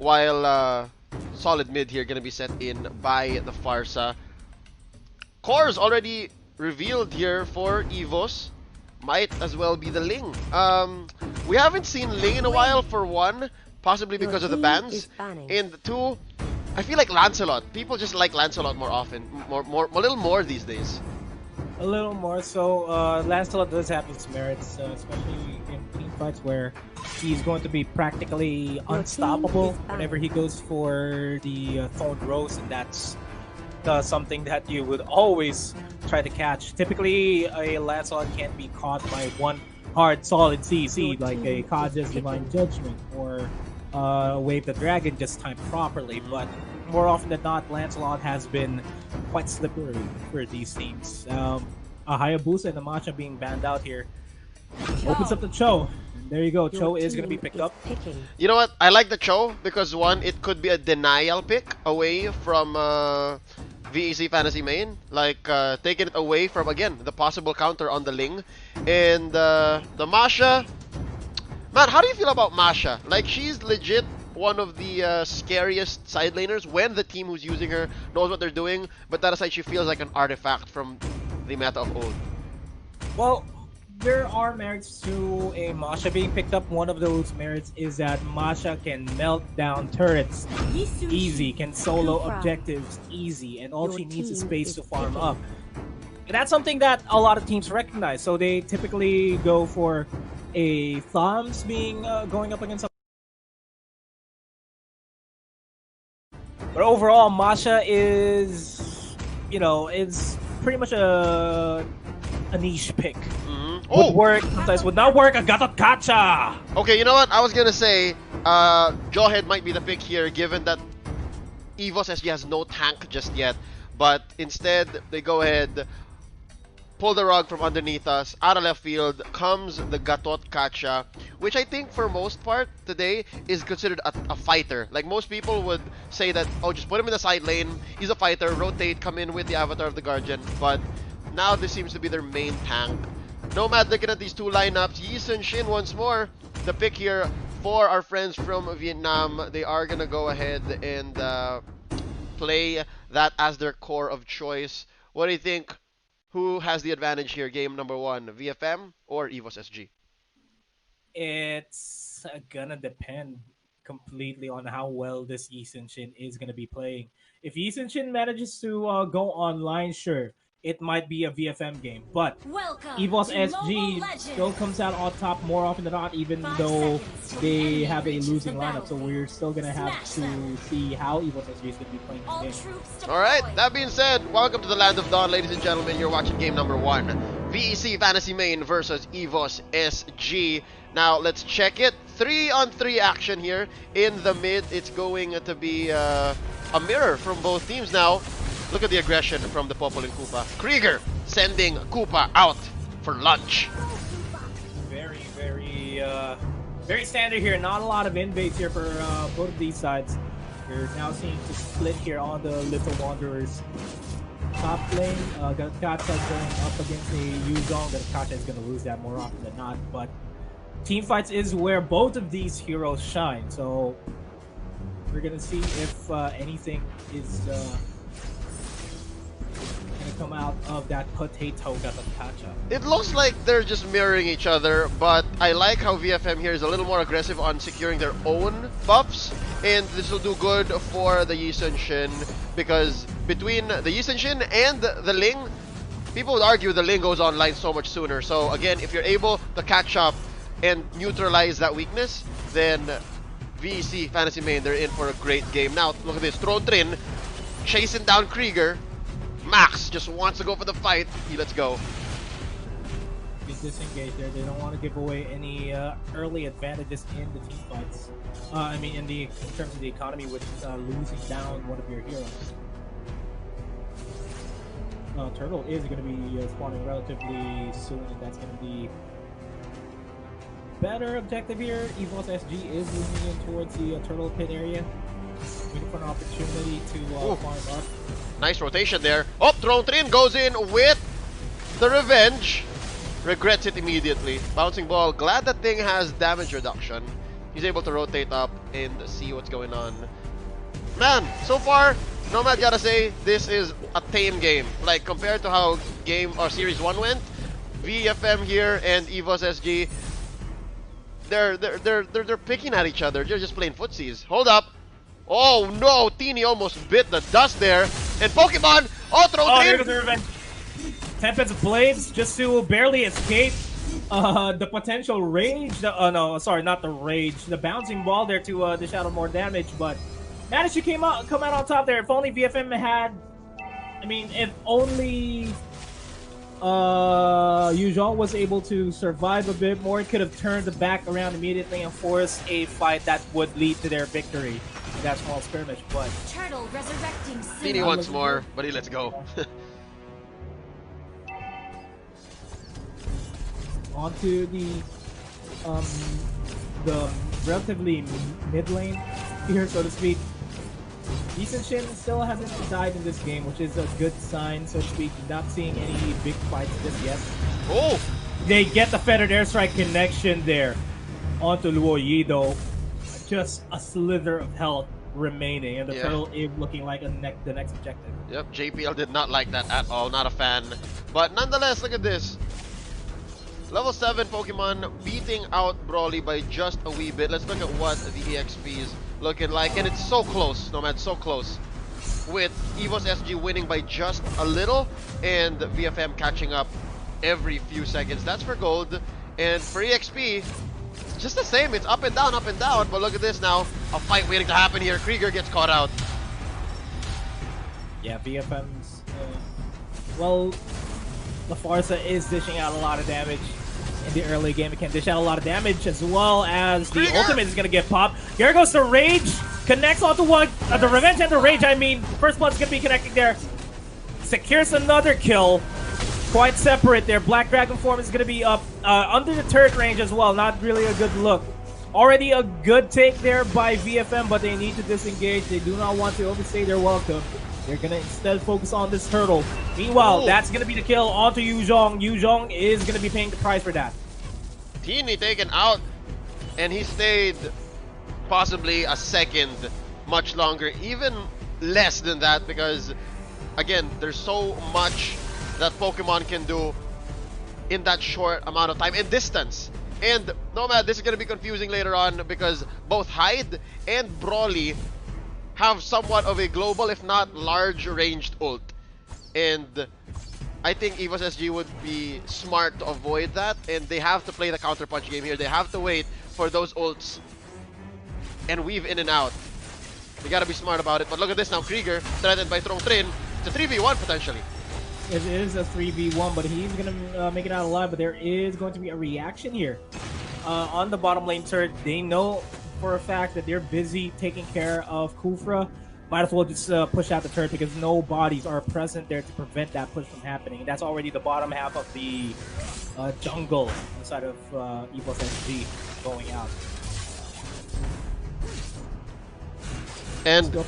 while solid mid here gonna be set in by the Farsa. Cores already revealed here for EVOS. Might as well be the Ling. We haven't seen Ling in a while, for one, possibly because of the bans, and two, I feel like Lancelot. People just like Lancelot more often, a little more these days. A little more. So Lancelot does have his merits, especially in team fights where he's going to be practically unstoppable whenever he goes for the Thorned Rose, and that's something that you would always try to catch. Typically, a Lancelot can't be caught by one hard, solid CC, like a Kaja's Divine Judgment or Wave the Dragon just timed properly, but more often than not, Lancelot has been quite slippery for these teams. A Hayabusa and a Masha being banned out here opens up the Cho. There you go. Cho is going to be picked up. You know what? I like the Cho because, one, it could be a denial pick away from VEC Fantasy Main. Like, taking it away from, again, the possible counter on the Ling. And the Masha... Man, how do you feel about Masha? Like, she's legit one of the scariest side laners when the team who's using her knows what they're doing. But that aside, she feels like an artifact from the meta of old. Well, there are merits to a Masha being picked up. One of those merits is that Masha can melt down turrets easy, can solo objectives easy, and all she needs is space to farm up. And that's something that a lot of teams recognize, so they typically go for a Thams being going up against. But overall, Masha is, is pretty much a niche pick. Would work, sometimes would not work. I got a gotcha! Okay, you know what? I was gonna say, Jawhead might be the pick here, given that EVOS SG has no tank just yet. But instead, they go ahead, pull the rug from underneath us. Out of left field comes the Gatot Kacha, which I think for most part today is considered a fighter. Like, most people would say that, oh, just put him in the side lane. He's a fighter, rotate, come in with the Avatar of the Guardian. But now this seems to be their main tank. Nomad looking at these two lineups. Yi Sun Shin once more. The pick here for our friends from Vietnam. They are going to go ahead and play that as their core of choice. What do you think? Who has the advantage here? Game number one, VFM or EVOS SG? It's gonna depend completely on how well this Yi Sun Shin is gonna be playing. If Yi Sun Shin manages to go online, sure, it might be a VFM game, but EVOS SG still comes out on top more often than not, even though they have a losing lineup. So we're still going to have to see how EVOS SG is going to be playing the game. Alright, that being said, welcome to the Land of Dawn, ladies and gentlemen. You're watching game number one. VEC Fantasy Main versus EVOS SG. Now, let's check it. 3-on-3 action here. In the mid, it's going to be a mirror from both teams now. Look at the aggression from the Popol and Koopa. Krieger sending Koopa out for lunch. Very, very standard here. Not a lot of invades here for both of these sides. We're now seeing to split here on the Little Wanderers. Top lane, Gatotkacha going up against a Yuzong. Gatotkacha is going to lose that more often than not. But team fights is where both of these heroes shine. So we're going to see if anything is come out of that potato Gatotkacha. It looks like they're just mirroring each other, but I like how VFM here is a little more aggressive on securing their own buffs, and this will do good for the Yi Sun Shin, because between the Yi Sun Shin and the Ling, people would argue the Ling goes online so much sooner. So again, if you're able to catch up and neutralize that weakness, then VEC Fantasy Main, they're in for a great game. Now, look at this. Throne Trin chasing down Krieger. Max just wants to go for the fight. Let's go. Be disengaged there. They don't want to give away any early advantages in the team fights. I mean, in terms of the economy, with losing down one of your heroes. Turtle is going to be spawning relatively soon, and that's going to be better objective here. EVOS SG is moving in towards the Turtle Pit area. Waiting for an opportunity to farm up. Nice rotation there. Oh, Throne Trin goes in with the revenge. Regrets it immediately. Bouncing ball. Glad that thing has damage reduction. He's able to rotate up and see what's going on. Man, so far, Nomad gotta say, this is a tame game. Like, compared to how game or Series 1 went, VFM here and EVOS SG, they're picking at each other. They're just playing footsies. Hold up. Oh no, Teeny almost bit the dust there. And Pokemon, here goes the revenge. Tempest Blades just to barely escape the potential rage. No, sorry, not the rage. The bouncing ball there to dish out more damage, but managed to come out on top there. If only VFM had, I mean, if only Yuzhong was able to survive a bit more, it could have turned the back around immediately and forced a fight that would lead to their victory in that small skirmish. But Turtle resurrecting Teeny once more, but he lets go. Onto the relatively mid lane here, so to speak. Decent Shin still hasn't died in this game, which is a good sign, so to speak. Not seeing any big fights just yet. Oh! They get the feathered airstrike connection there onto Luo Yi, though. Just a slither of health remaining, and the turtle is looking like the next objective. Yep, JPL did not like that at all. Not a fan. But nonetheless, look at this. Level 7 Pokemon beating out Brawly by just a wee bit. Let's look at what the EXP is looking like. And it's so close, Nomad, so close. With EVOS SG winning by just a little and VFM catching up every few seconds. That's for gold. And for EXP, it's just the same. It's up and down, up and down. But look at this now. A fight waiting to happen here. Krieger gets caught out. Yeah, VFM's... well, LaFarsa is dishing out a lot of damage. In the early game, it can dish out a lot of damage, as well as the ultimate is going to get popped. Here goes the Rage, connects onto one, the Revenge and the Rage, I mean, First Blood's going to be connecting there. Secures another kill, quite separate there. Black Dragon form is going to be up under the turret range as well, not really a good look. Already a good take there by VFM, but they need to disengage. They do not want to overstay their welcome. They're going to instead focus on this turtle. Meanwhile, that's going to be the kill onto Yuzhong. Yuzhong is going to be paying the price for that. Teeny taken out, and he stayed possibly a second much longer, even less than that, because again, there's so much that Pokemon can do in that short amount of time and distance. And Nomad, this is going to be confusing later on because both Hyde and Brawly have somewhat of a global, if not large, ranged ult. And I think EVOS SG would be smart to avoid that, and they have to play the counterpunch game here. They have to wait for those ults and weave in and out. We gotta be smart about it. But look at this now, Krieger threatened by Trong Trin. It's a 3v1 potentially. It is a 3v1, but he's gonna make it out alive. But there is going to be a reaction here on the bottom lane turret. They know for a fact that they're busy taking care of Kufra. Might as well just push out the turret because no bodies are present there to prevent that push from happening. And that's already the bottom half of the jungle inside of EVOS SG going out. And the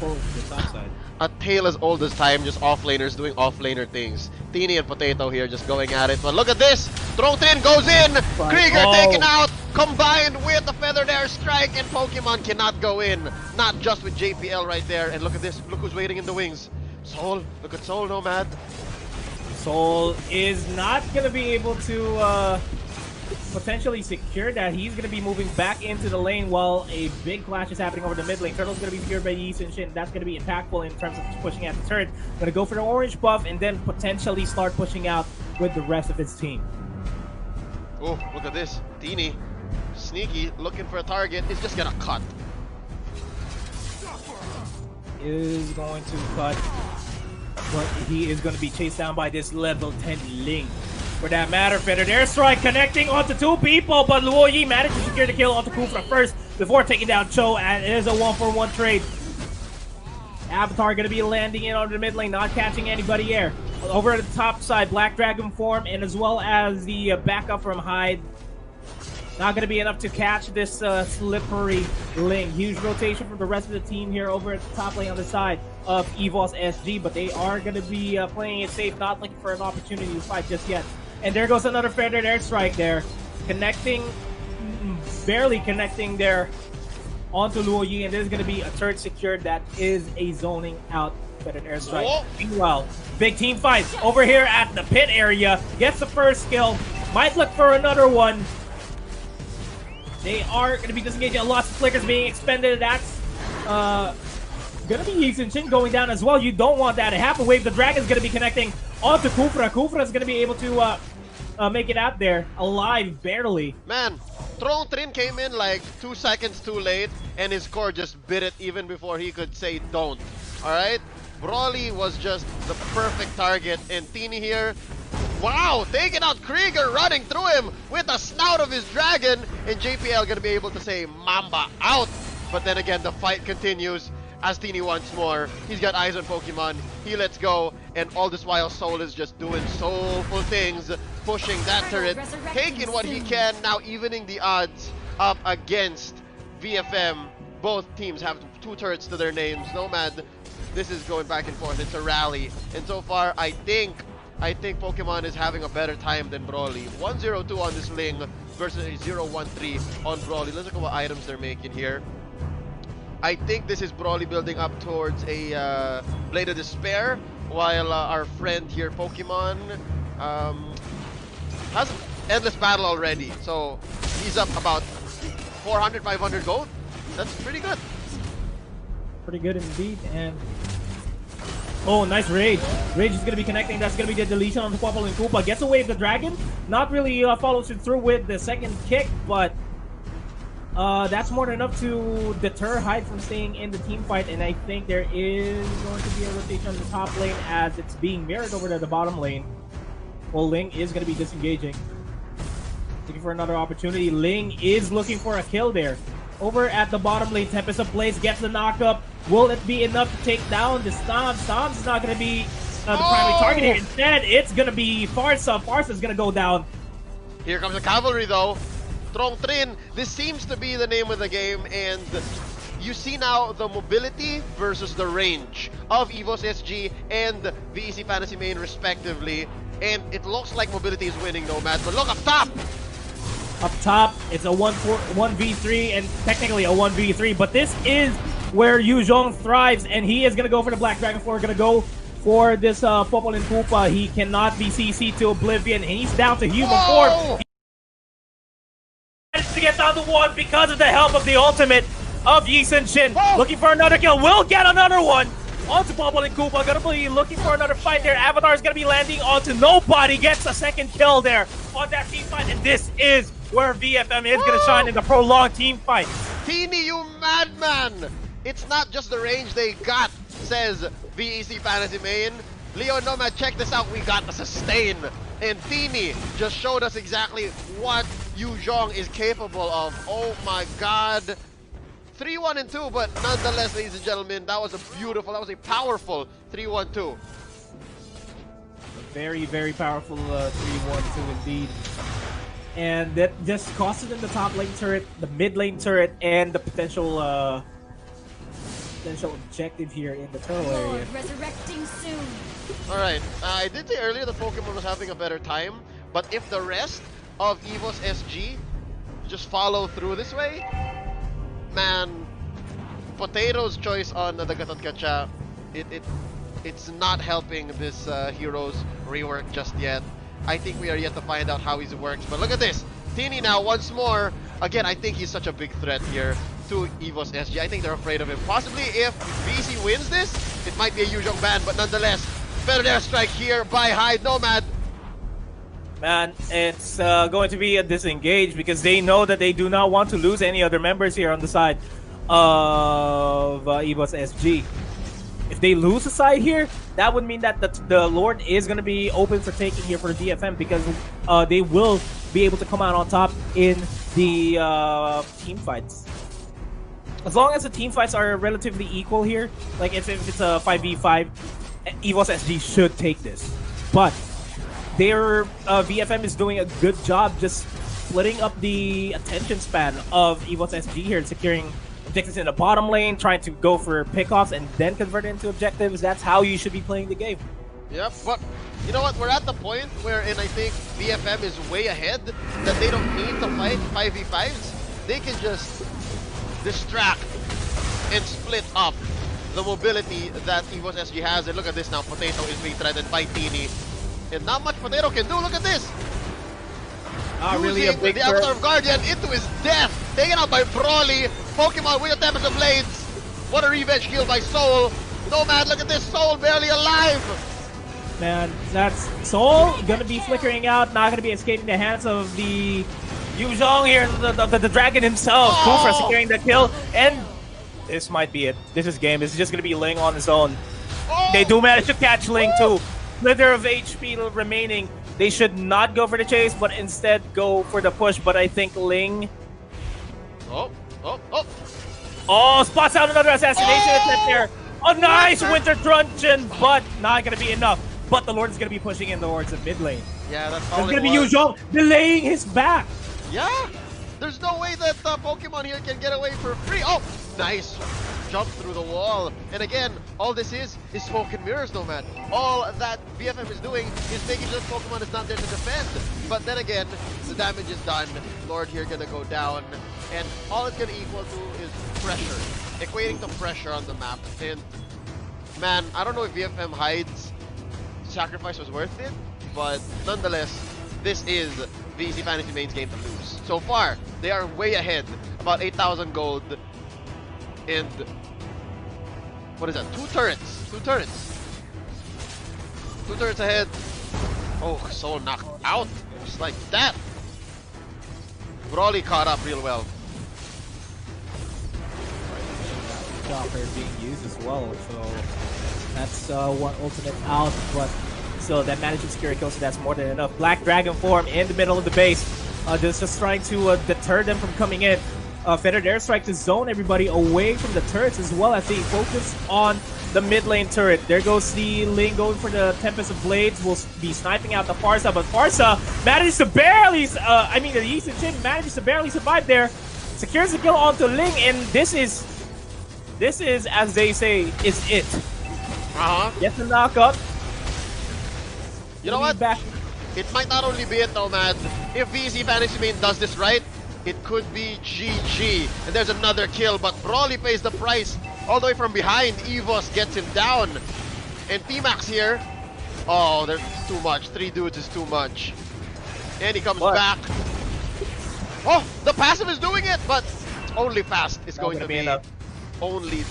top side. A tale as old as time, just offlaners doing offlaner things. Teeny and Potato here just going at it. But look at this! Trong Trin goes in! Krieger taken out! Combined with the Feathered Air Strike, and Pokemon cannot go in. Not just with JPL right there. And look at this, look who's waiting in the wings. Soul, look at Soul, Nomad. Soul is not going to be able to potentially secure that. He's going to be moving back into the lane while a big clash is happening over the mid lane. Turtle's going to be secured by Yi Sun Shin. That's going to be impactful in terms of pushing at the turret. Going to go for the orange buff and then potentially start pushing out with the rest of his team. Oh, look at this. Teeny, sneaky, looking for a target. Is just going to cut. Is going to cut. But he is going to be chased down by this level 10 Ling. For that matter, Feathered Airstrike connecting onto two people, but Luo Yi managed to secure the kill onto Kufra first before taking down Cho, and it is a 1-for-1 trade. Avatar going to be landing in on the mid lane, not catching anybody here. Over at the top side, Black Dragon form, and as well as the backup from Hyde. Not going to be enough to catch this slippery Ling. Huge rotation from the rest of the team here over at the top lane on the side of EVOS SG, but they are going to be playing it safe, not looking for an opportunity to fight just yet. And there goes another Feathered Airstrike there. Connecting, barely connecting there onto Luo Yi, and there's going to be a turret secured that is a zoning out with an airstrike. Oh. Meanwhile, big team fights over here at the pit area. Gets the first kill. Might look for another one. They are going to be disengaging. Lots of flickers being expended. That's going to be Yisun-Shin going down as well. You don't want that to happen. Wave the Dragon's going to be connecting onto Kufra. Kufra is going to be able to make it out there alive, barely. Man, Trong Trin came in like 2 seconds too late, and his core just bit it even before he could say don't. Alright? Broly was just the perfect target, and Teeny here, wow, taking out Krieger, running through him with the snout of his dragon, and JPL gonna be able to say Mamba out. But then again, the fight continues as Teeny once more. He's got eyes on Pokemon, he lets go, and all this while Soul is just doing soulful things, pushing that turret, taking what he can, now evening the odds up against VFM. Both teams have 2 turrets to their names. Nomad, this is going back and forth. It's a rally, and so far I think Pokemon is having a better time than Broly. 1-0-2 on this Ling versus a 0-1-3 on Broly. Let's look at what items they're making here. I think this is Broly building up towards a Blade of Despair, while our friend here, Pokemon, has Endless Battle already. So he's up about 400, 500 gold. That's pretty good. Pretty good indeed. And oh, nice Rage. Rage is going to be connecting. That's going to be the deletion on the Popple and Koopa. Gets away with the Dragon. Not really follows it through with the second kick, but that's more than enough to deter Hyde from staying in the team fight. And I think there is going to be a rotation on the top lane as it's being mirrored over to the bottom lane. Well, Ling is going to be disengaging. Looking for another opportunity. Ling is looking for a kill there. Over at the bottom lane, Tempest of Blaze gets the knockup. Will it be enough to take down the Stomp? Stomp's not going to be the primary target here. Instead, it's going to be Farsa. Farsa's going to go down. Here comes the cavalry though. Trong Trin, this seems to be the name of the game, and you see now the mobility versus the range of EVOS SG and VEC Fantasy Main respectively. And it looks like mobility is winning, Nomad. But look up top! Up top, it's a 1v3 and technically a 1v3, but this is where Yu Zhong thrives, and he is going to go for the Black Dragon 4, going to go for this Popple and Koopa. He cannot be CC'd to oblivion, and he's down to human form. He managed to get down to 1 because of the help of the ultimate of Yisun-Shin. Looking for another kill, will get another one onto Popple and Koopa. Gonna be looking for another fight there. Avatar is gonna be landing onto nobody. Gets a second kill there on that team fight, and this is where VFM is gonna shine in the prolonged team fight. Teeny, you madman! It's not just the range they got, says VEC Fantasy Main. Leo and Nomad, check this out. We got the sustain. And Teeny just showed us exactly what Yu Zhong is capable of. Oh my god. 3-1-2, but nonetheless, ladies and gentlemen, that was a powerful 3-1-2. Very, very powerful 3-1-2 indeed. And that just costed them the top lane turret, the mid lane turret, and the potential objective here in the turtle area. Resurrecting soon. Alright, I did say earlier that Pokemon was having a better time, but if the rest of EVOS SG just follow through this way, man, Potato's choice on the Gatot Gacha, it's not helping this hero's rework just yet. I think we are yet to find out how he works, but look at this. Teeny now once more. Again, I think he's such a big threat here to EVOS SG. I think they're afraid of him. Possibly if VC wins this, it might be a Yu Zhong ban, but nonetheless, better airstrike here by Hyde. Nomad. Man, it's going to be a disengage because they know that they do not want to lose any other members here on the side of EVOS SG. If they lose a side here, that would mean that the Lord is going to be open for taking here for DFM because they will be able to come out on top in the team fights. As long as the team fights are relatively equal here, like if it's a 5v5, EVOS SG should take this. But their VFM is doing a good job just splitting up the attention span of EVOS SG here and securing objectives in the bottom lane, trying to go for pickoffs and then convert it into objectives. That's how you should be playing the game. Yep, but you know what? We're at the point wherein I think VFM is way ahead, that they don't need to fight 5v5s. They can just distract, and split up the mobility that EVOS SG has. And look at this now, Potato is being threatened by Teeny. And not much Potato can do, look at this! Not really a big the Avatar of Guardian into his death, taken out by Broly. Pokemon with the Tempest of Blades. What a revenge kill by Soul. Nomad, look at this, Soul barely alive! Man, that's Soul gonna be flickering out, not gonna be escaping the hands of the Yu Zhong here, the dragon himself. Kufra securing the kill, and this might be it. This is game. This is just gonna be Ling on his own. They do manage to catch Ling too. Slither of HP remaining. They should not go for the chase, but instead go for the push. But I think Ling. Oh, spots out another assassination attempt there. A nice Winter Truncheon, but not gonna be enough. But the Lord is gonna be pushing in towards the mid lane. Yeah, that's all. It's gonna be Yu Zhong delaying his back. Yeah, there's no way that Pokemon here can get away for free. Oh, nice jump through the wall. And again, all this is smoke and mirrors, Nomad. All that BFM is doing is making sure that Pokemon is not there to defend. But then again, the damage is done. Lord here gonna go down, and all it's gonna equal to is pressure, equating to pressure on the map. And man, I don't know if BFM hides sacrifice was worth it, but nonetheless, this is VEC Fantasy Main's game to lose. So far, they are way ahead, about 8,000 gold, and what is that? Two turrets ahead. Oh, so knocked out, just like that. Broly caught up real well. Chopper being used as well, so that's one ultimate out, but still that managed to secure a kill, so that's more than enough. Black Dragon form in the middle of the base, just trying to deter them from coming in. Feathered Airstrike to zone everybody away from the turrets, as well as they focus on the mid lane turret. There goes the Ling going for the Tempest of Blades. Will be sniping out the Farsa, but Farsa manages to barely, the Eastern Chin manages to barely survive there. Secures the kill onto Ling, and this is, as they say, is it. Gets the knockup. You know what? It might not only be it, Nomad. If VEC Fantasy Main does this right, it could be GG. And there's another kill, but Broly pays the price all the way from behind. EVOS gets him down. And T-Max here. Oh, there's too much. 3 dudes is too much. And he comes back. Oh, the passive is doing it, but only fast is going to be enough. Only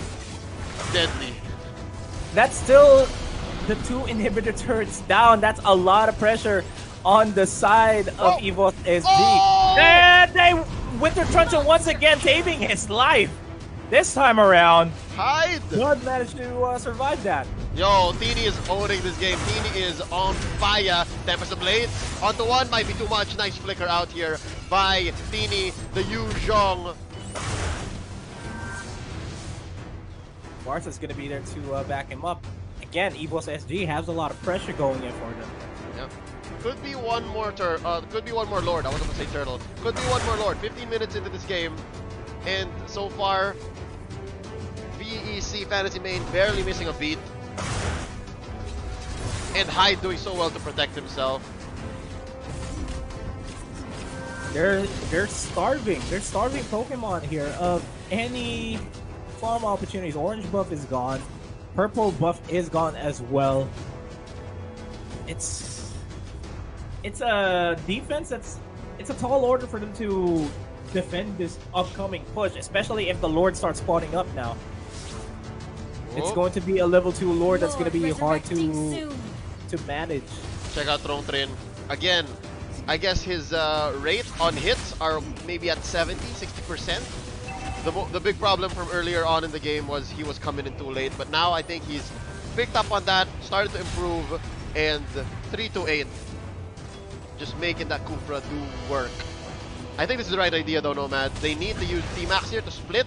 deadly. That's still the 2 inhibitor turrets down. That's a lot of pressure on the side of EVOS SG. And they Winter Truncheon once again saving his life. This time around, Hide! Blood managed to survive that. Yo, Teeny is owning this game. Teeny is on fire. Tempest of Blades onto one, might be too much. Nice flicker out here by Teeny, the Yu Zhong. Barca's gonna be there to back him up. Again, EVOS SG has a lot of pressure going in for them. Yep. Could be one more could be one more Lord. I was gonna say turtle. Could be one more Lord. 15 minutes into this game, and so far, VEC Fantasy Main barely missing a beat, and Hyde doing so well to protect himself. They're starving. They're starving Pokemon here of any farm opportunities. Orange buff is gone. Purple buff is gone as well. It's a defense it's a tall order for them to defend this upcoming push, especially if the Lord starts spawning up now. It's going to be a level 2 Lord that's going to be hard to manage. Check out Throne Train. Again, I guess his rate on hits are maybe at 70-60%. The big problem from earlier on in the game was he was coming in too late, but now I think he's picked up on that, started to improve, and 3-8. Just making that Kufra do work. I think this is the right idea though, Nomad. They need to use T-Max here to split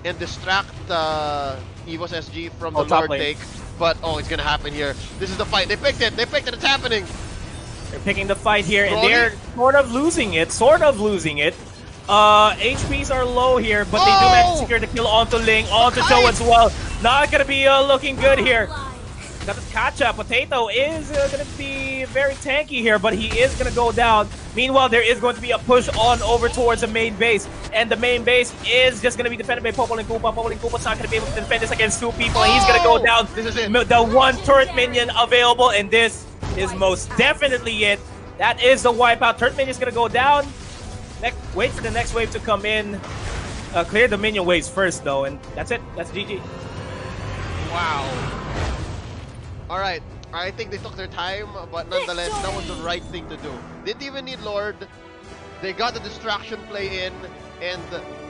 and distract EVOS SG from the Lord take. But it's gonna happen here. This is the fight. They picked it, it's happening. They're picking the fight here, and they're sort of losing it. HPs are low here, but they do manage to secure the kill onto Ling, onto Joe as well. Not gonna be looking good here. Got the Kacha. Potato is going to be very tanky here, but he is going to go down. Meanwhile, there is going to be a push on over towards the main base. And the main base is just going to be defended by Popol and Koopa. Popol and Koopa's not going to be able to defend this against two people. And he's going to go down. This is it. The one turret minion available. And this is most definitely it. That is the wipeout. Turret minion is going to go down. Wait for the next wave to come in. Clear the minion waves first, though. And that's it. That's GG. Wow. All right, I think they took their time, but nonetheless, that was the right thing to do. Didn't even need Lord. They got the distraction play in, and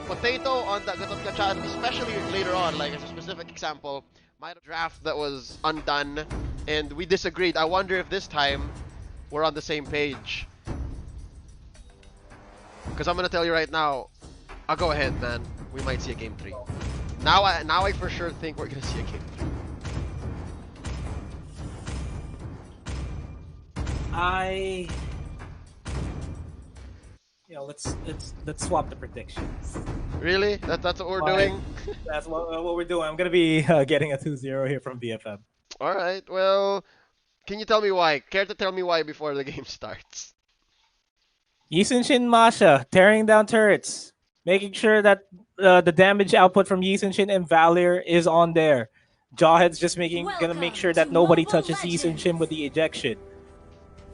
Potato on the Gatot Kacha, especially later on, like as a specific example, might have draft that was undone, and we disagreed. I wonder if this time we're on the same page. Because I'm gonna tell you right now, I'll go ahead, man. We might see a game 3. Now I for sure think we're gonna see a game 3. Let's swap the predictions. Really? That's what we're doing? That's what we're doing. I'm gonna be getting a 2-0 here from BFM. All right. Well, can you tell me why? Care to tell me why before the game starts? Yi Sun-shin Masha tearing down turrets, making sure that the damage output from Yi Sun-shin and Valier is on there. Jawhead's just gonna make sure that nobody touches Yi Sun-shin with the ejection.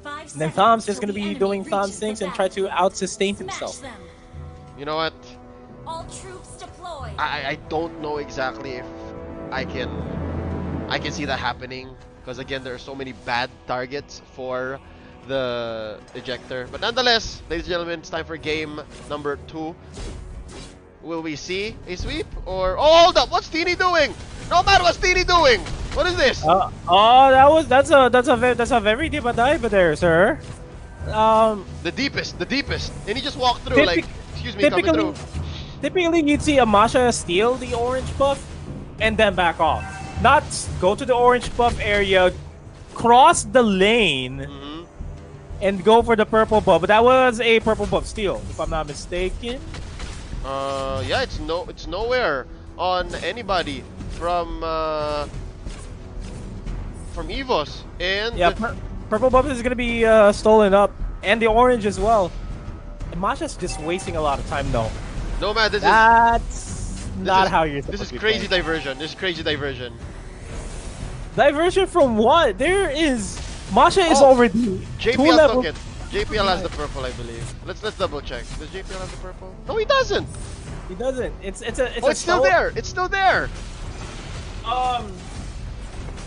And then Thom's just going to be doing Thom's things and try to out-sustain himself. You know what? All troops deployed. I don't know exactly if I can see that happening, because again there are so many bad targets for the ejector. But nonetheless, ladies and gentlemen, it's time for game number 2. Will we see a sweep or hold up? What's Teeny doing? No man, what's Teeny doing? What is this? That's a very deep dive there, sir. The deepest, and he just walked through like, excuse me, coming through. Typically, you'd see a Masha steal the orange buff and then back off. Not go to the orange buff area, cross the lane, and go for the purple buff. But that was a purple buff steal, if I'm not mistaken. Yeah, it's nowhere on anybody from EVOS, and yeah, purple buff is gonna be stolen up, and the orange as well. And Masha's just wasting a lot of time though. No man, that's not how you're supposed to This is be crazy playing. diversion. This is crazy diversion. Diversion from what? There is Masha is already JPL took it. JPL has the purple, I believe. Let's double check. Does JPL have the purple? No, he doesn't. He doesn't. It's still there. It's still there.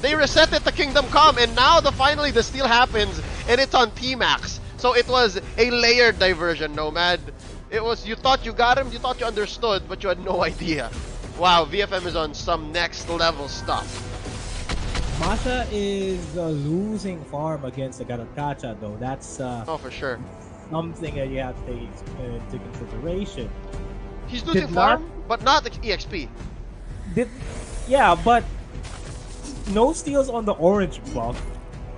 They reset it to Kingdom Come, and now finally the steal happens, and it's on T-Max. So it was a layered diversion, Nomad. It was, you thought you got him, you thought you understood, but you had no idea. Wow, VFM is on some next level stuff. Masha is losing farm against the Gatot Kacha, though. That's oh, for sure. Something that you have to take into consideration. He's losing farm, but not EXP. Yeah, but no steals on the orange buff.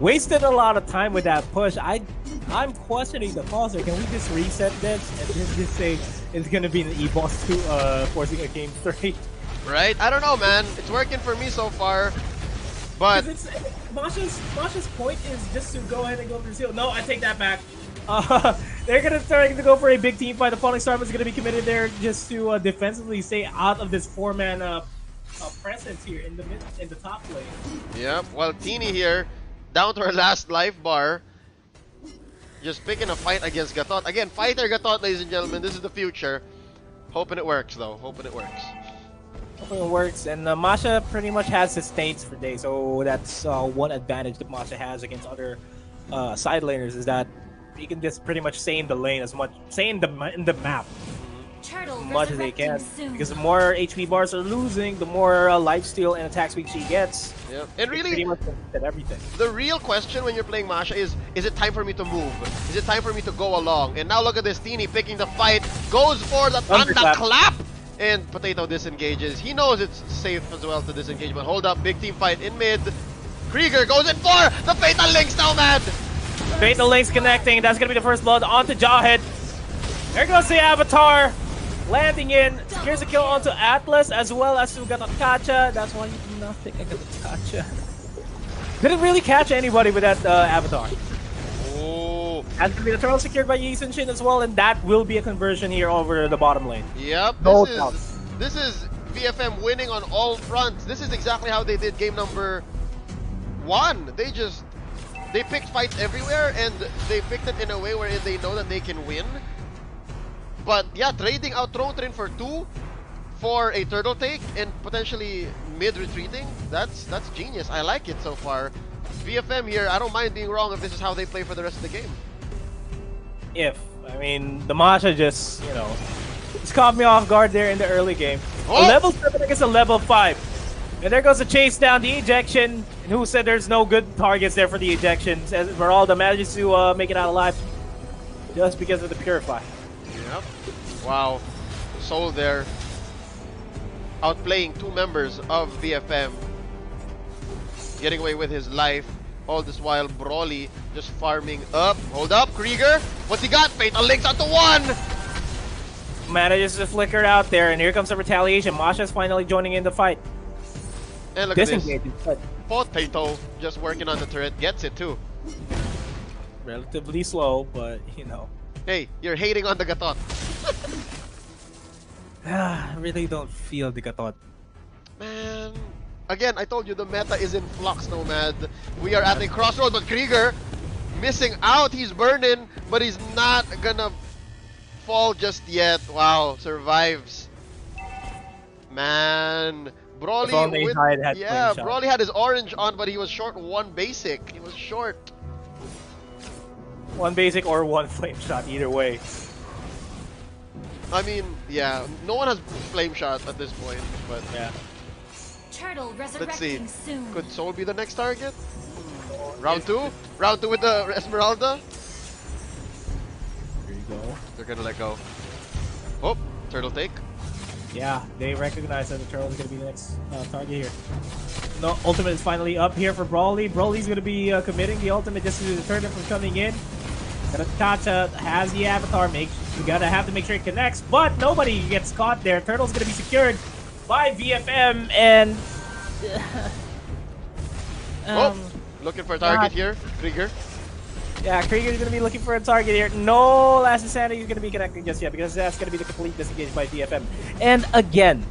Wasted a lot of time with that push. I'm questioning the cause here. Can we just reset this and just say it's gonna be an EVOS 2 forcing a game 3? Right? I don't know, man. It's working for me so far. But Masha's point is just to go ahead and go for the steal. No, I take that back. They're gonna start to go for a big team fight. The Falling Star is gonna be committed there just to defensively stay out of this 4-man presence here in the top lane. Yep. Well, Teeny here, down to her last life bar, just picking a fight against Gatot. Again, fighter Gatot, ladies and gentlemen. This is the future. Hoping it works, though. Hoping it works. Hoping it works. And Masha pretty much has sustains for days, so that's one advantage that Masha has against other side laners, is that you can just pretty much stay in the lane as much, stay in the map as much as they can. Because the more HP bars are losing, the more lifesteal and attack speed she gets. Yep. And really, pretty much everything. The real question when you're playing Masha is it time for me to move? Is it time for me to go along? And now look at this, Teeny picking the fight, goes for the thunderclap, and Potato disengages. He knows it's safe as well to disengage, but hold up, big team fight in mid. Krieger goes in for the Fatal Links now, man! Fatal Links connecting, that's gonna be the first blood onto Jawhead. There goes the Avatar, landing in, secures a kill onto Atlas as well as to Gatot Kacha. That's why you do not pick a Gatot Kacha. Didn't really catch anybody with that avatar. Oh. That's gonna be the turtle secured by Yi Sun Shin as well, and that will be a conversion here over the bottom lane. Yep. No This doubt. is this is VFM winning on all fronts. This is exactly how they did game number 1. They picked fights everywhere, and they picked it in a way where they know that they can win. But yeah, trading out Throne Train for 2 for a turtle take and potentially mid retreating, that's genius. I like it so far. VFM here, I don't mind being wrong if this is how they play for the rest of the game. I mean, the Masha just, you know, it's caught me off guard there in the early game. Oh! A level 7 against a level 5. And there goes the chase down the ejection. And who said there's no good targets there for the ejections? As Esmeralda manages to make it out alive just because of the Purify. Yep. Wow. Soul there. Outplaying 2 members of VFM. Getting away with his life. All this while Broly just farming up. Hold up, Krieger. What's he got? Fatal links onto 1! Manages to flicker out there, and here comes the retaliation. Masha's finally joining in the fight. And look at this. Disengaging, but Potato just working on the turret. Gets it too. relatively slow, but you know. Hey, you're hating on the Gatot. I really don't feel the Gatot. Man. Again, I told you the meta is in flux, Nomad. We are at a crossroad, but Krieger missing out. He's burning, but he's not gonna fall just yet. Wow, survives. Man. Broly with, yeah, Broly had his orange on, but he was short 1 basic. He was short. 1 basic or 1 flame shot, either way. I mean, yeah, no one has flame shot at this point, but Yeah. Turtle let's see. resurrecting soon. Could Soul be the next target? Round 2? Round 2 with the Esmeralda? Here you go. They're gonna let go. Oh, turtle take. Yeah, they recognize that the turtle is going to be the next target here. No, ultimate is finally up here for Broly. Broly's going to be committing the ultimate just to deter them from coming in. Kacha has the avatar. You gotta have to make sure it connects, but nobody gets caught there. Turtle's going to be secured by VFM, and Looking for a target here. Krieger. yeah, Krieger's going to be looking for a target here. No Last Insanity is going to be connecting just yet because that's going to be the complete disengage by VFM. And again,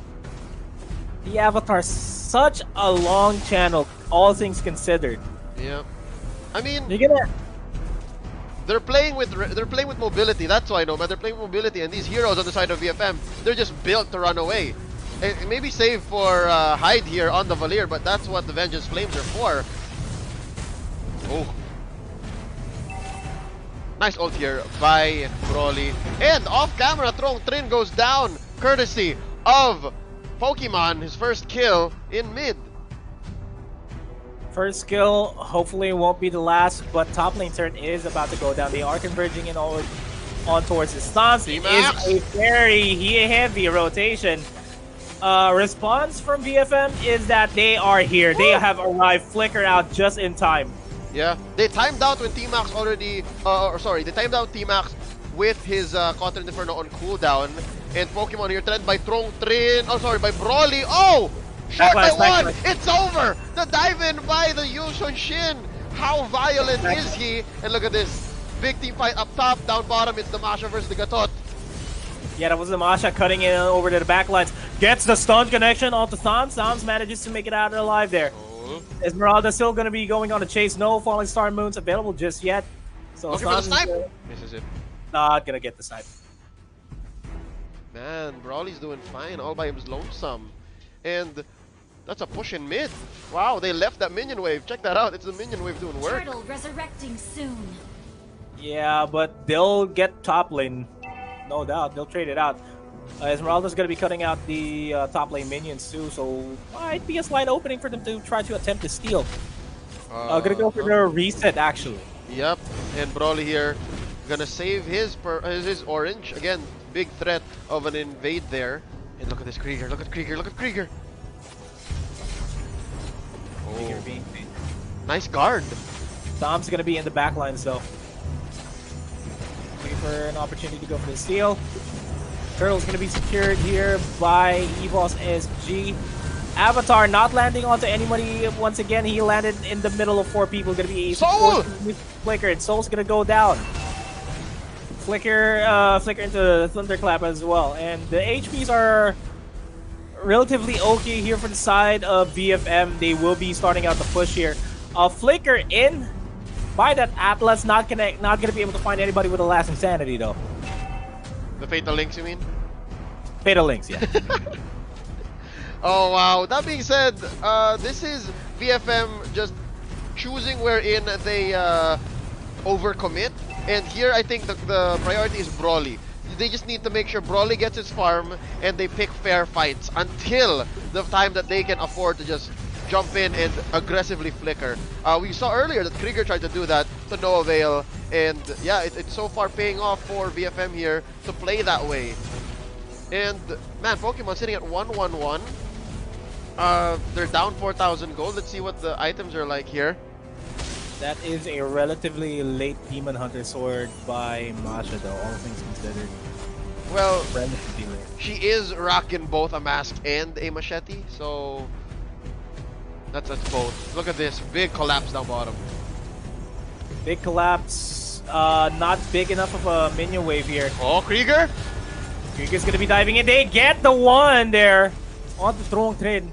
the Avatar, such a long channel, all things considered. Yeah. I mean, You're gonna... they're playing with mobility. That's why, no man. They're playing with mobility, and these heroes on the side of VFM, they're just built to run away. And maybe save for Hyde here on the Valir, but that's what the Vengeance Flames are for. Oh. Nice ult here by Broly. And off camera, Throne Train goes down, courtesy of Pokemon, his first kill in mid. First skill, hopefully it won't be the last, but top lane turn is about to go down. They are converging in on towards the stance. It is a very heavy rotation. Response from VFM is that they are here. They have arrived, flickered out just in time. Yeah, they timed out when T-Max already, they timed out T-Max with his Counter Inferno on cooldown. And Pokemon here trend by Throne Train, by Broly. Oh! Short by 1! It's over! The dive in by the Yi Sun Shin. How violent is he? And look at this. Big team fight up top, down bottom. It's the Masha versus the Gatot. Yeah, that was the Masha cutting in over to the backlines. Gets the stun connection onto Thams. Thams manages to make it out alive there. Esmeralda still going to be going on a chase. No Falling Star Moons available just yet. So looking for the snipe. This is it. Not going to get the snipe. Man, Broly's doing fine all by his lonesome. And that's a push in mid. Wow, they left that minion wave. Check that out. It's the minion wave doing work. Turtle resurrecting soon. Yeah, but they'll get top lane. No doubt. They'll trade it out. Esmeralda's going to be cutting out the top lane minions too, so might be a slight opening for them to try to attempt to steal. Gonna go for their reset actually. Yep, and Broly here gonna save his orange. Again, big threat of an invade there. And look at this Krieger, look at Krieger, look at Krieger. Oh. Nice guard. Tom's gonna be in the backlines though. Looking for an opportunity to go for the steal. Turtle's going to be secured here by EVOS SG Avatar not landing onto anybody once again. He landed in the middle of 4 people. Gonna be Soul! Flicker, and Soul's gonna go down. Flicker into Thunderclap as well. And the HPs are relatively okay here for the side of VFM. They will be starting out the push here. Flicker in by that Atlas, not gonna be able to find anybody with the last insanity though. The Fatal Links, you mean? Fatal Links, yeah. Oh wow, that being said, this is VFM just choosing wherein they overcommit, and here I think the priority is Broly. They just need to make sure Broly gets his farm and they pick fair fights until the time that they can afford to just jump in and aggressively flicker. We saw earlier that Krieger tried to do that to no avail, and yeah, it's so far paying off for VFM here to play that way. And man, Pokemon sitting at 1-1-1. They're down 4,000 gold. Let's see what the items are like here. That is a relatively late Demon Hunter sword by Masha though, all things considered. Well, Relatively late. she is rocking both a mask and a machete, so that's both. Look at this, big collapse down bottom. Big collapse, not big enough of a minion wave here. Oh, Krieger? Krieger's gonna be diving in. They get the one there on the strong trade.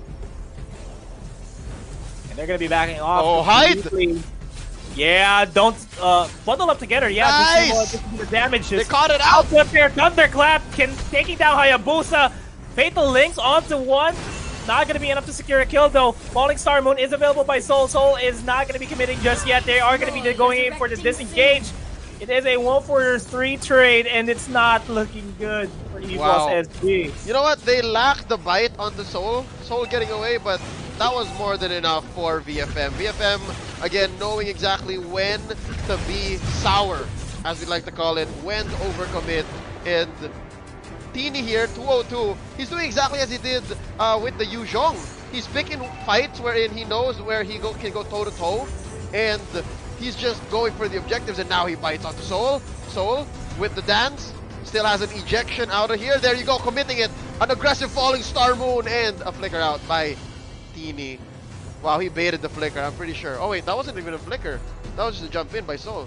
And they're gonna be backing off. Oh, hide! Yeah, don't bundle up together. Yeah, Nice! this is the damage. They caught it out! Out there, Thunderclap taking down Hayabusa. Fatal Links onto one. Not gonna be enough to secure a kill though. Falling Star Moon is available by Soul. Soul is not gonna be committing just yet. They are gonna be going in for the disengage. It is a 1-for-3 trade, and it's not looking good for EVOS Wow. SG. You know what? They lacked the bite on the Soul. Soul getting away, but that was more than enough for VFM. VFM, again, knowing exactly when to be sour, as we like to call it, when to overcommit. And Teeny here, 202, he's doing exactly as he did with the Yu Zhong. He's picking fights wherein he knows where he can go toe-to-toe, and he's just going for the objectives, and now he bites onto Soul. Soul, with the dance, still has an ejection out of here. There you go, committing it. An aggressive Falling Star Moon, and a flicker out by Teeny. Wow, he baited the flicker, I'm pretty sure. Oh wait, that wasn't even a flicker. That was just a jump in by Soul.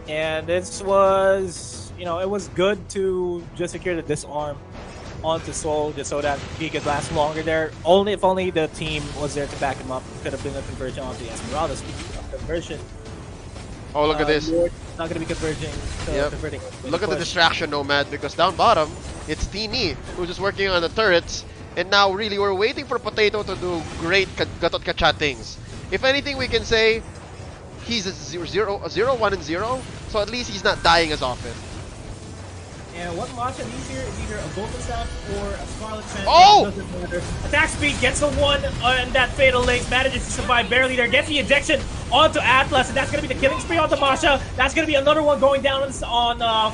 And this was, you know, it was good to just secure the disarm onto Soul just so that he could last longer there. If only the team was there to back him up. Could have been a conversion onto Esmeralda. Speaking of conversion, Oh, look at this. Lord not going to be converting. Yep. Converting. Look at the distraction, Nomad, because down bottom, it's Teeny who's just working on the turrets. And now, really, we're waiting for Potato to do great Gatot Kacha things. If anything, we can say he's a 0-1-0, so at least he's not dying as often. And what Masha needs here is either a Golden Staff or a Scarlet Phantom. Oh! Doesn't matter. Attack speed gets the one on that Fatal Link, manages to survive barely there, gets the ejection onto Atlas, and that's going to be the killing spree onto Masha. That's going to be another one going down on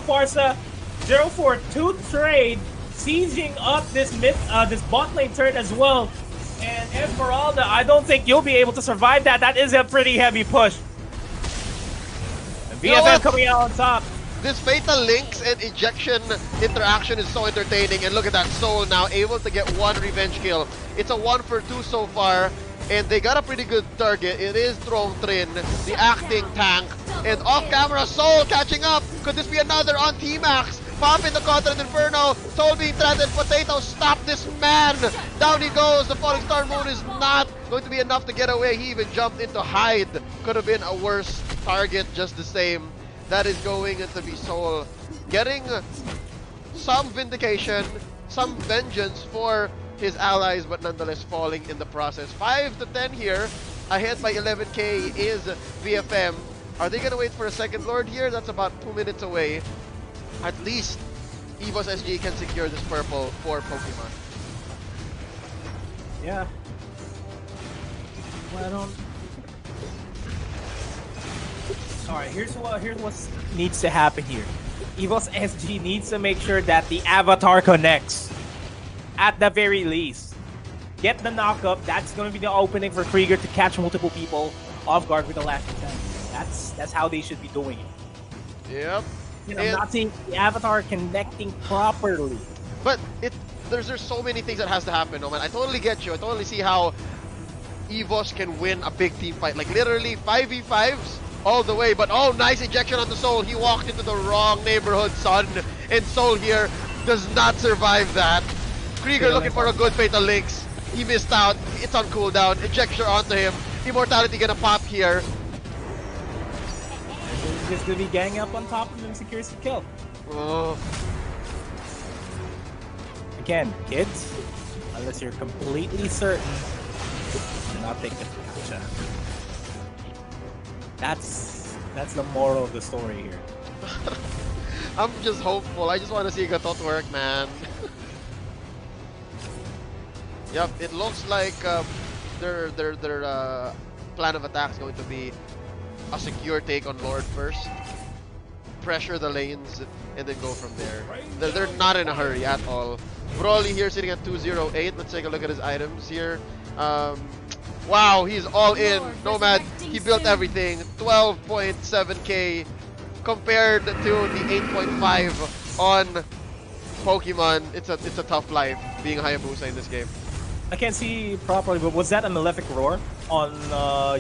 Farsa. 0-4-2 trade, sieging up this this bot lane turret as well. And Esmeralda, I don't think you'll be able to survive that. That is a pretty heavy push. And VFM coming out on top. This Fatal Links and ejection interaction is so entertaining, and look at that, Soul now able to get one revenge kill. It's a 1-for-2 so far, and they got a pretty good target. It is Throne Trin, the acting tank, and off-camera Soul catching up. Could this be another on T-Max? Pop in the Continent Inferno, Soul being threatened, Potato, stop this man! Down he goes, the Falling Star Moon is not going to be enough to get away. He even jumped into hide. Could have been a worse target just the same. That is going to be Soul getting some vindication, some vengeance for his allies, but nonetheless falling in the process. 5-10 here, ahead by 11k is VFM. Are they gonna wait for a second Lord here? That's about 2 minutes away. At least EVOS SG can secure this purple for Pokemon. Yeah. Well, I don't. Alright, here's what needs to happen here. EVOS SG needs to make sure that the avatar connects. At the very least. Get the knock-up. That's going to be the opening for Krieger to catch multiple people off guard with the last attempt. That's how they should be doing it. Yep. And I'm not seeing the avatar connecting properly. But there's so many things that has to happen, no man. I totally get you. I totally see how EVOS can win a big team fight. Like literally 5v5s all the way. But oh, nice ejection on the Soul. He walked into the wrong neighborhood, son. And Soul here does not survive that. Krieger looking for a good Fatal Links. He missed out. It's on cooldown. Ejection onto him. Immortality gonna pop here. He's just gonna be ganging up on top of him, secures the kill. Oh. Again, kids, unless you're completely certain, do not take the gotcha. That's the moral of the story here. I'm just hopeful. I just want to see Gatot work, man. Yep, it looks like their plan of attack is going to be a secure take on Lord first, pressure the lanes, and then go from there. They're not in a hurry at all. Broly here sitting at 208. Let's take a look at his items here. Wow, he's all in. Nomad, he built everything. 12.7k compared to the 8.5 on Pokemon. It's a tough life being Hayabusa in this game. I can't see properly, but was that a Malefic Roar on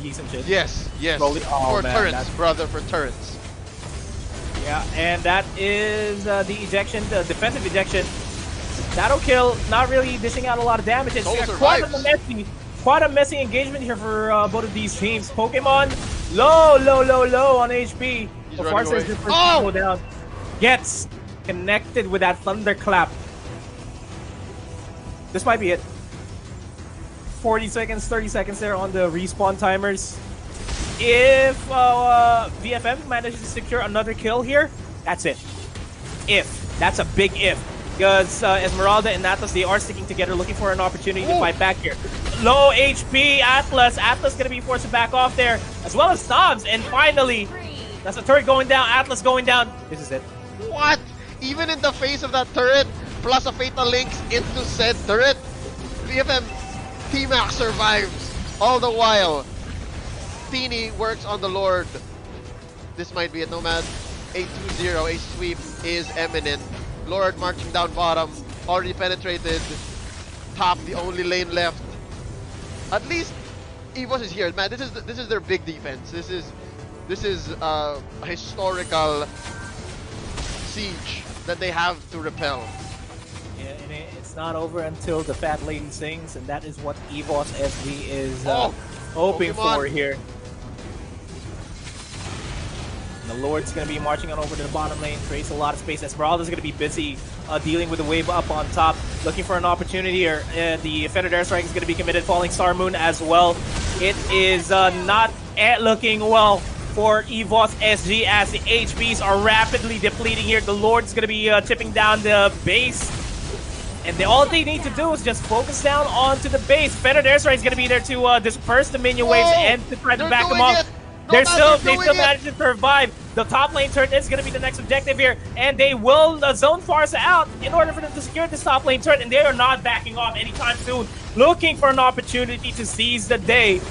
Yeeson Chin? Yes, yes. Oh, for man, turrets, brother, for turrets. Yeah, and that is the ejection, the defensive ejection. That'll kill, not really dishing out a lot of damage. It's quite a messy engagement here for both of these teams. Pokemon low on HP. He's Before running away. the first go down, gets connected with that thunderclap. This might be it. 40 seconds, 30 seconds there on the respawn timers. If VFM manages to secure another kill here, that's it. If. That's a big if. Because Esmeralda and Atlas, they are sticking together looking for an opportunity to fight back here. Low HP, Atlas. Atlas going to be forced to back off there, as well as Stobbs. And finally, that's a turret going down, Atlas going down. This is it. What? Even in the face of that turret, plus a Fatal Links into said turret, VFM T-Max survives. All the while, Teeny works on the Lord. This might be it, Nomad. 8-2-0, a sweep is imminent. Lord marching down bottom, already penetrated. Top, the only lane left. At least EVOS is here, man. This is their big defense. This is a historical siege that they have to repel. Yeah, and it's not over until the Fat Lady sings, and that is what EVOS SV is hoping for here. And the Lord's going to be marching on over to the bottom lane, creates a lot of space. Esmeralda's going to be busy dealing with the wave up on top, looking for an opportunity here. The Fendered Airstrike is going to be committed, Falling Star Moon as well. It is not looking well for EVOS SG as the HPs are rapidly depleting here. The Lord's going to be tipping down the base. And all they need to do is just focus down onto the base. Fendered Airstrike is going to be there to disperse the minion waves and to try to back them up. They still manage to survive. The top lane turret is going to be the next objective here, and they will zone Farsa out in order for them to secure this top lane turret, and they are not backing off anytime soon. Looking for an opportunity to seize the day.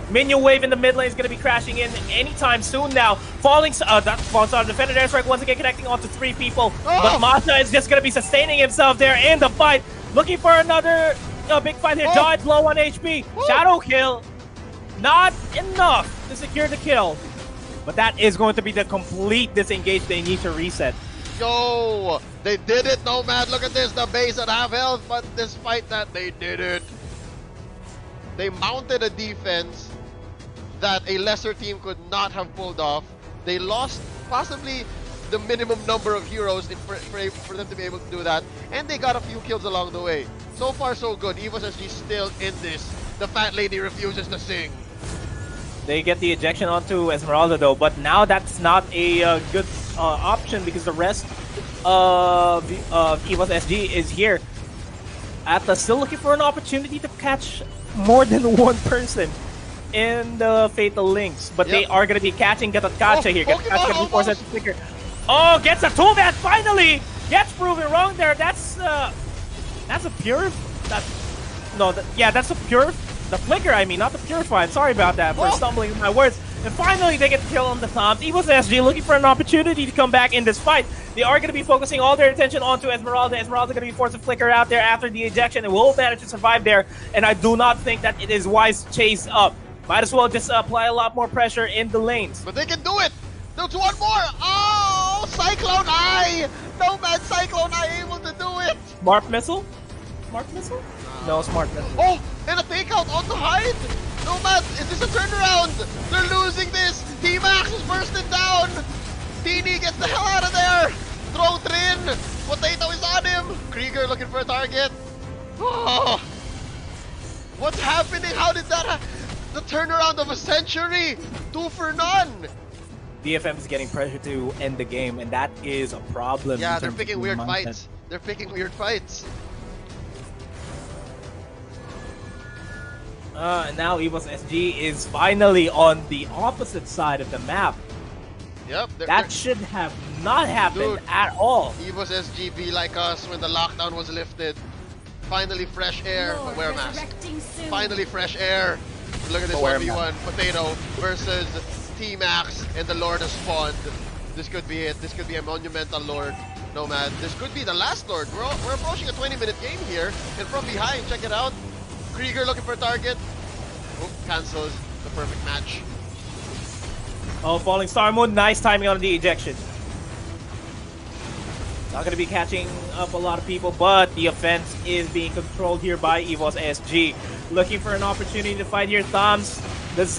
Minion wave in the mid lane is going to be crashing in anytime soon now. Falling Star, the Fendered Airstrike once again connecting onto 3 people, but Masa is just going to be sustaining himself there in the fight. Looking for another big fight here. Dodge low on HP. Shadow kill. Not enough to secure the kill. But that is going to be the complete disengage they need to reset. Yo, they did it, Nomad. Look at this, the base at half health, but despite that, they did it. They mounted a defense that a lesser team could not have pulled off. They lost possibly the minimum number of heroes for them to be able to do that, and they got a few kills along the way. So far, so good. EVOS SG still in this. The Fat Lady refuses to sing. They get the ejection onto Esmeralda though, but now that's not a good option because the rest of EVOS SG is here. Atlas still looking for an opportunity to catch more than one person in the Fatal Links, but they are going to be catching Gatatkacha here. Gatatkacha going to be forced to flicker. Oh, gets a 2-man finally! Gets proven wrong there. That's a pure. That's a pure. The flicker, I mean, not the purify. I'm sorry about that for stumbling with my words. And finally, they get the kill on the Toms. EVOS SG looking for an opportunity to come back in this fight. They are going to be focusing all their attention onto Esmeralda. Esmeralda going to be forced to flicker out there after the ejection and will manage to survive there. And I do not think that it is wise to chase up. Might as well just apply a lot more pressure in the lanes. But they can do it! There's one more! Oh! Cyclone Eye! No man, Cyclone Eye able to do it! Smart missile? Smart missile? No, smart missile. Oh! And a takeout on the Hyde! No man, is this a turnaround? They're losing this! T-Max is bursting down! Teeny gets the hell out of there! Throw Trin! Potato is on him! Krieger looking for a target. Oh! What's happening? How did that the turnaround of a century! 2 for none! VFM is getting pressure to end the game, and that is a problem. Yeah, they're picking weird fights. They're picking weird fights. Now EVOS SG is finally on the opposite side of the map. Yep. That should have not happened at all. EVOS SG be like us when the lockdown was lifted. Finally fresh air. Lord, Wear a mask. resurrecting soon. Finally fresh air. Look at this 1v1. Potato versus T-Max, and the Lord has spawned. This could be it. This could be a monumental Lord. No man, this could be the last Lord. We're approaching a 20-minute game here, and from behind, check it out. Krieger looking for a target. Oh, cancels the perfect match. Oh, Falling Star Moon, nice timing on the ejection. Not going to be catching up a lot of people, but the offense is being controlled here by EVOS SG. Looking for an opportunity to fight here. Thoms does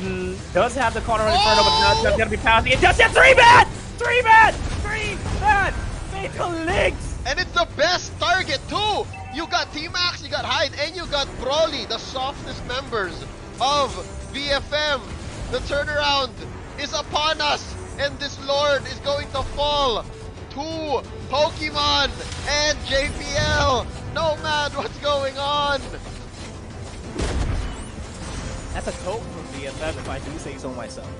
have the corner in front of him, but not going to be passing it. Just yet, 3-man! 3-man! 3-man! Fatal Links! And it's the best target too! You got T-Max, you got Hyde, and you got Broly, the softest members of VFM. The turnaround is upon us, and this Lord is going to fall to Pokemon and JPL. No man, what's going on? That's a choke from VFM, if I do say so myself.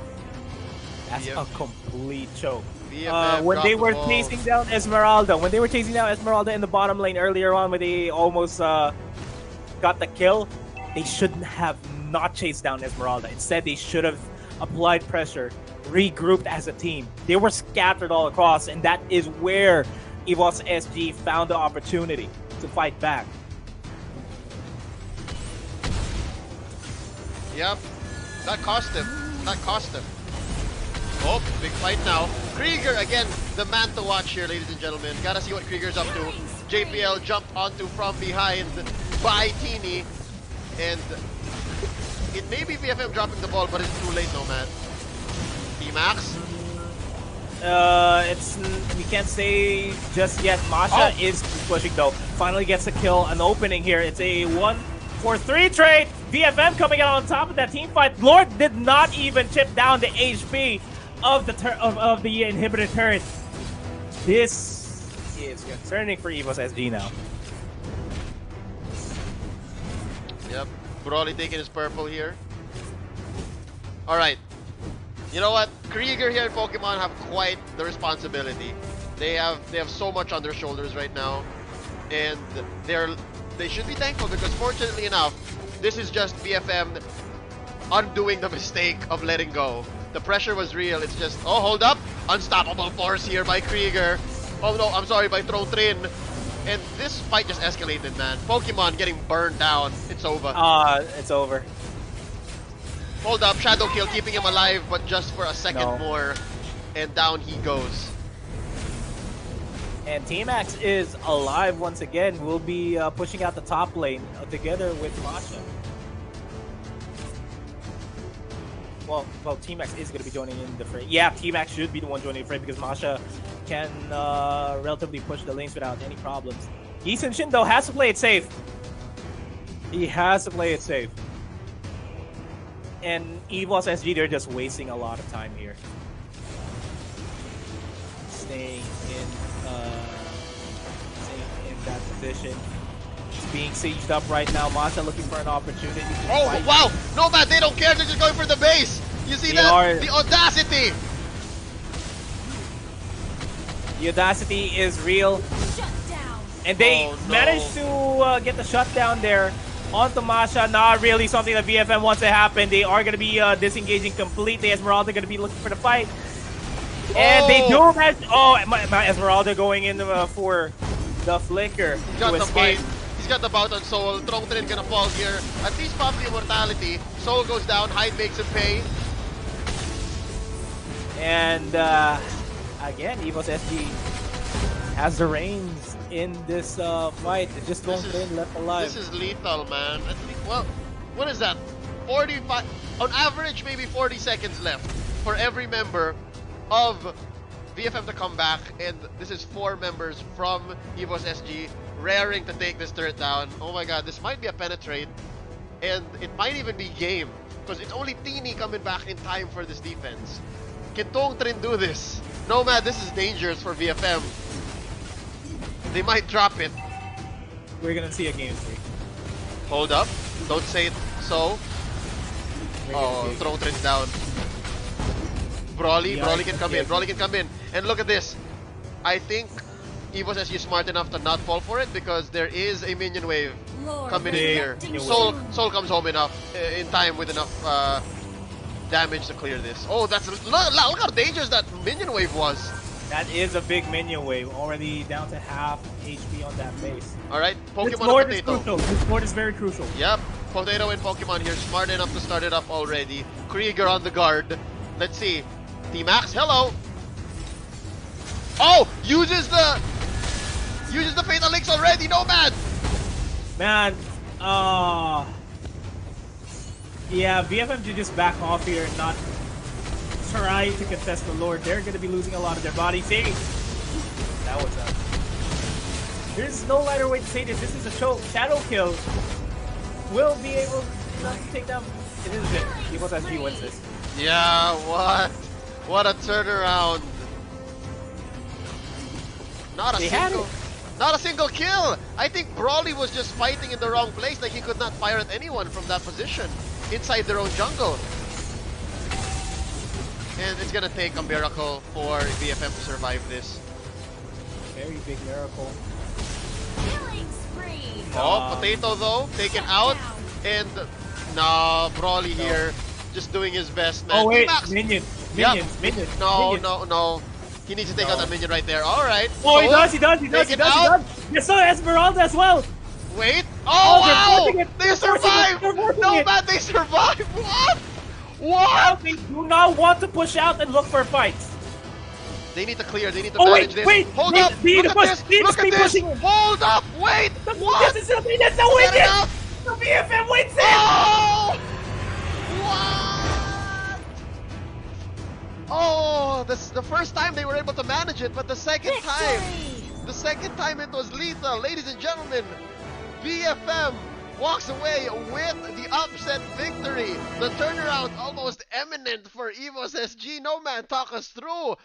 That's a complete choke. When they were chasing down Esmeralda, in the bottom lane earlier on, when they almost got the kill, they shouldn't have not chased down Esmeralda. Instead, they should have applied pressure, regrouped as a team. They were scattered all across, and that is where EVOS SG found the opportunity to fight back. Yep, that cost him. Oh, big fight now. Krieger, again, the man to watch here, ladies and gentlemen. Gotta see what Krieger's up to. JPL jumped onto from behind by Teeny. And it may be VFM dropping the ball, but it's too late, no man. T-Max? We can't say just yet. Masha is pushing though. Finally gets a kill, an opening here. It's a 1-4-3 trade. VFM coming out on top of that team fight. Lord did not even chip down the HP of the inhibitor turret. This is concerning for EVOS SG now. Yep, Broly taking his purple here. Alright. You know what? Krieger here in Pokemon have quite the responsibility. They have so much on their shoulders right now. And they should be thankful because fortunately enough, this is just VFM undoing the mistake of letting go. The pressure was real. It's just, oh, hold up. Unstoppable force here by Krieger. Oh no, I'm sorry, by Trin. And this fight just escalated, man. Pokemon getting burned down. It's over. It's over. Hold up, Shadow Kill keeping him alive, but just for a second more. And down he goes. And T-Max is alive once again. We'll be pushing out the top lane together with Masha. Well, T-Max is going to be joining in the fray. Yeah, T-Max should be the one joining the fray because Masha can relatively push the lanes without any problems. Eason Shin, though, has to play it safe. He has to play it safe. And EVOS SG, they're just wasting a lot of time here. Staying in that position. It's being sieged up right now. Masha looking for an opportunity to fight. Wow! No man, they don't care. They're just going for the base. You see that? The audacity. The audacity is real. Shut down. And they managed to get the shutdown there On Tamasha, not really something that VFM wants to happen. They are going to be disengaging completely. Esmeralda going to be looking for the fight. And they do manage. Oh, my Esmeralda going in for the flicker to escape. He's got the bout on Soul. Trongtrin gonna fall here. At least pop the immortality. Soul goes down. Hyde makes him pay. And again, EVOS SG has the reins in this fight. They just don't left alive. This is lethal, man. At least, well, what is that? 45. On average, maybe 40 seconds left for every member of VFM to come back, and this is 4 members from EVOS SG raring to take this turret down. Oh my god, this might be a penetrate, and it might even be game, because it's only Teeny coming back in time for this defense. Can Trongtrin do this? Nomad, this is dangerous for VFM. They might drop it. We're gonna see a game 3. Hold up, don't say it so. Oh, Trongtrin's down. Brawly can come in, Brawly can come in. And look at this. I think EVOS SG is smart enough to not fall for it because there is a minion wave coming in here. Soul comes home enough, in time with enough damage to clear this. Oh, that's look how dangerous that minion wave was. That is a big minion wave, already down to half HP on that base. Alright, Pokemon this Lord and is Potato. crucial. This Lord is very crucial. Yep, Potato and Pokemon here, smart enough to start it up already. Krieger on the guard. Let's see. T-Max, hello! Oh! Uses the Fatal Links already, Nomad! Man, yeah, VFM should just back off here and not try to contest the Lord. They're going to be losing a lot of their body. See? That was up. There's no lighter way to say this. This is a shadow kill. Will be able to take down. It is it. EVOS SG wins this. Yeah, what? What a turnaround. Not a single kill. I think Brawly was just fighting in the wrong place, like he could not fire at anyone from that position inside their own jungle. And it's gonna take a miracle for VFM to survive this. Very big miracle. Killing spree. Oh, Potato though, taken out. And nah, Brawly here, just doing his best, man. Oh wait, T-Max. minions. No. He needs to take out that minion right there. Alright. Oh, he does. Yes, so Esmeralda as well. Wait. Oh, wow! They survived! No, it. man, they survived! What? What? They do not want to push out and look for fights. They need to clear. They need to manage this. Wait, Hold up! Look at this! Look at this! Hold up! Wait! What? This is the win it! The VFM wins it! Oh! What? Oh, this is the first time they were able to manage it, but the second time it was lethal. Ladies and gentlemen, VFM walks away with the upset victory. The turnaround almost imminent for EVOS SG. No man, talk us through.